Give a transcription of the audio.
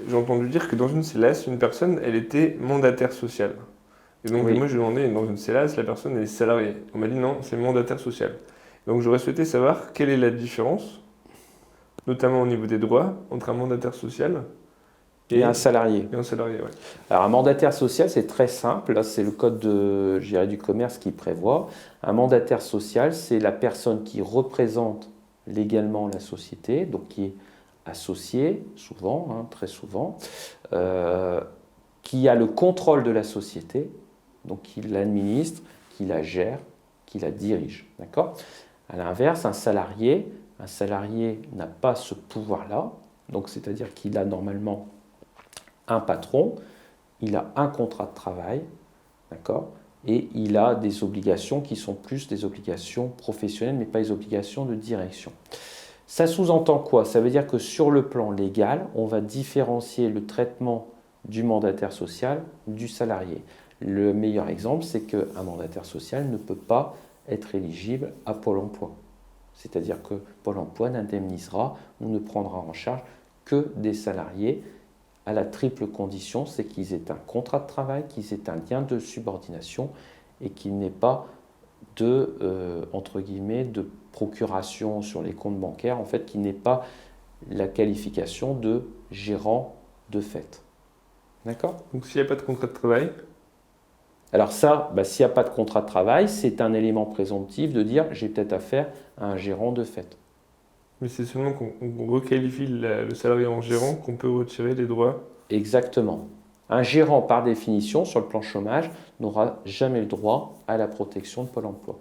J'ai entendu dire que dans une CELAS, une personne, elle était mandataire sociale. Et donc, Oui. moi, je demandais, dans une CELAS, la personne, elle est salariée. On m'a dit non, c'est mandataire social. Donc, j'aurais souhaité savoir quelle est la différence, notamment au niveau des droits, entre un mandataire social Et un et, salarié. et un salarié. Ouais. Alors, un mandataire social, c'est très simple. Là, c'est le code je dirais, du commerce qui prévoit. Un mandataire social, c'est la personne qui représente légalement la société, donc qui est associée, souvent, hein, très souvent, euh, qui a le contrôle de la société, donc qui l'administre, qui la gère, qui la dirige. D'accord? À l'inverse, un salarié n'a pas ce pouvoir-là, donc c'est-à-dire qu'il a normalement un patron, il a un contrat de travail, d'accord? Et il a des obligations qui sont plus des obligations professionnelles, mais pas des obligations de direction. Ça sous-entend quoi? Ça veut dire que sur le plan légal, on va différencier le traitement du mandataire social du salarié. Le meilleur exemple, c'est qu'un mandataire social ne peut pas être éligible à Pôle emploi. C'est-à-dire que Pôle emploi n'indemnisera ou ne prendra en charge que des salariés à la triple condition, c'est qu'ils aient un contrat de travail, qu'ils aient un lien de subordination et qu'il n'ait pas entre guillemets, de procuration sur les comptes bancaires, en fait, qu'il n'ait pas la qualification de gérant de fait. D'accord? Donc, s'il n'y a pas de contrat de travail, Alors ça, s'il n'y a pas de contrat de travail, c'est un élément présomptif de dire j'ai peut-être affaire à un gérant de fait. mais c'est seulement qu'on requalifie le salarié en gérant qu'on peut retirer les droits. Exactement. Un gérant, par définition, sur le plan chômage, n'aura jamais le droit à la protection de Pôle emploi.